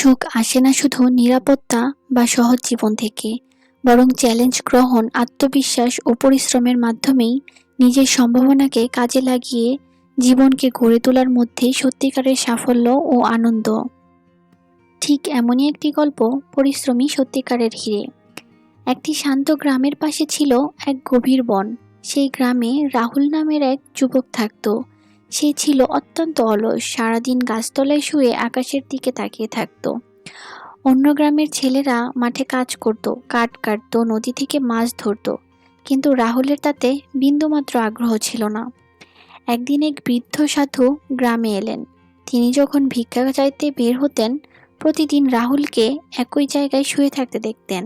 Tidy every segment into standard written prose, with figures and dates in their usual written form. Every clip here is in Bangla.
সুখ আসে না শুধু নিরাপত্তা বা সহজ জীবন থেকে, বরং চ্যালেঞ্জ গ্রহণ, আত্মবিশ্বাস ও পরিশ্রমের মাধ্যমেই নিজের সম্ভাবনাকে কাজে লাগিয়ে জীবনকে গড়ে তোলার মধ্যেই সত্যিকারের সাফল্য ও আনন্দ। ঠিক এমনই একটি গল্প, পরিশ্রমী সত্যিকারের হিরে। একটি শান্ত গ্রামের পাশে ছিল এক গভীর বন। সেই গ্রামে রাহুল নামের এক যুবক থাকত। সে ছিল অত্যন্ত অলস, সারাদিন গাছতলায় শুয়ে আকাশের দিকে তাকিয়ে থাকত। অন্য গ্রামের ছেলেরা মাঠে কাজ করত, কাঠ কাটত, নদী থেকে মাছ ধরত, কিন্তু রাহুলের তাতে বিন্দুমাত্র আগ্রহ ছিল না। একদিন এক বৃদ্ধ সাধু গ্রামে এলেন। তিনি যখন ভিক্ষা চাইতে বের হতেন, প্রতিদিন রাহুলকে একই জায়গায় শুয়ে থাকতে দেখতেন।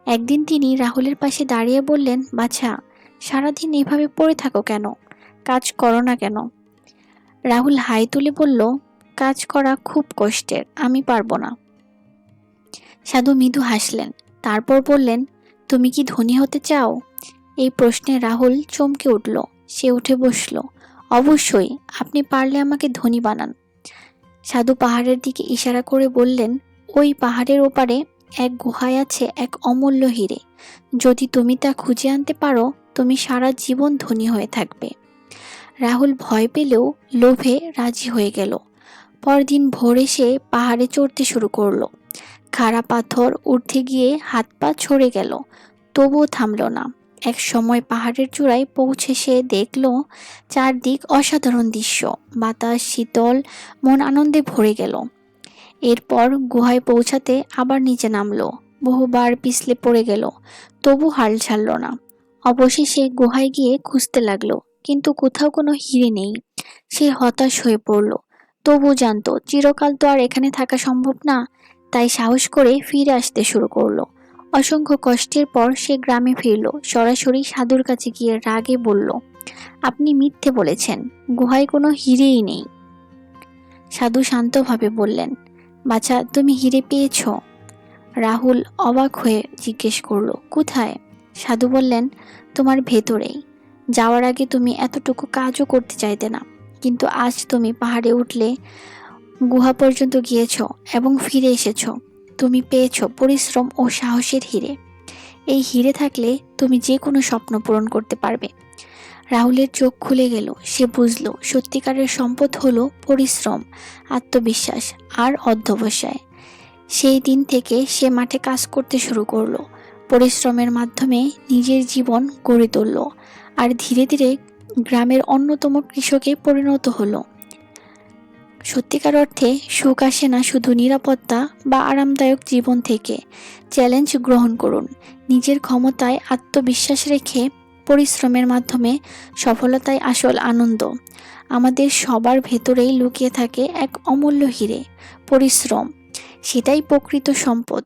একদিন তিনি রাহুলের পাশে দাঁড়িয়ে বললেন, বাছা, সারাদিন এভাবে পড়ে থাকো কেন? কাজ করো না কেন? রাহুল হাই তুলে বলল, কাজ করা খুব কষ্টের, আমি পারবো না। সাধু মৃদু হাসলেন, তারপর বললেন, তুমি কি ধনী হতে চাও? এই প্রশ্নে রাহুল চমকে উঠল। সে উঠে বসল। অবশ্যই, আপনি পারলে আমাকে ধনী বানান। সাধু পাহাড়ের দিকে ইশারা করে বললেন, ওই পাহাড়ের ওপারে এক গুহায় আছে এক অমূল্য হিরে। যদি তুমি তা খুঁজে আনতে পারো, তুমি সারা জীবন ধনী হয়ে থাকবে। রাহুল ভয় পেলেও লোভে রাজি হয়ে গেল। পরদিন ভোরে সে পাহাড়ে চড়তে শুরু করলো। খাড়া পাথর উঠতে গিয়ে হাত পা ছড়ে গেল, তবুও থামল না। এক সময় পাহাড়ের চূড়ায় পৌঁছে সে দেখল চারদিক অসাধারণ দৃশ্য। বাতাস শীতল, মন আনন্দে ভরে গেল। এরপর গুহায় পৌঁছাতে আবার নিচে নামলো। বহুবার পিছলে পড়ে গেল, তবু হাল ছাড়ল না। অবশেষে গুহায় গিয়ে খুঁজতে লাগলো, কিন্তু কোথাও কোনো হিরে নেই। সে হতাশ হয়ে পড়ল, তবু জানতো চিরকাল তো আর এখানে থাকা সম্ভব না। তাই সাহস করে ফিরে আসতে শুরু করলো। অসংখ্য কষ্টের পর সে গ্রামে ফিরল। সরাসরি সাধুর কাছে গিয়ে রাগে বলল, আপনি মিথ্যে বলেছেন, গুহায় কোনো হিরেই নেই। সাধু শান্তভাবে বললেন, বাছা, তুমি হিরে পেয়েছ? রাহুল অবাক হয়ে জিজ্ঞেস করলো, কোথায়? সাধু বললেন, তোমার ভেতরেই। যাওয়ার আগে তুমি এতটুকু কাজও করতে চাইতে না, কিন্তু আজ তুমি পাহাড়ে উঠলে, গুহা পর্যন্ত গিয়েছ এবং ফিরে এসেছ। তুমি পেয়েছ পরিশ্রম ও সাহসের হিরে। এই হিরে থাকলে তুমি যে কোনো স্বপ্ন পূরণ করতে পারবে। রাহুলের চোখ খুলে গেল। সে বুঝল সত্যিকারের সম্পদ হলো পরিশ্রম, আত্মবিশ্বাস আর অধ্যবসায়। সেই দিন থেকে সে মাঠে কাজ করতে শুরু করলো। পরিশ্রমের মাধ্যমে নিজের জীবন গড়ে তুলল, আর ধীরে ধীরে গ্রামের অন্যতম কৃষকে পরিণত হলো। সত্যিকার অর্থে সুখ আসে না শুধু নিরাপত্তা বা আরামদায়ক জীবন থেকে। চ্যালেঞ্জ গ্রহণ করুন, নিজের ক্ষমতায় আত্মবিশ্বাস রেখে পরিশ্রমের মাধ্যমে সফলতায় আসল আনন্দ। আমাদের সবার ভেতরেই লুকিয়ে থাকে এক অমূল্য হিরে, পরিশ্রম। সেটাই প্রকৃত সম্পদ।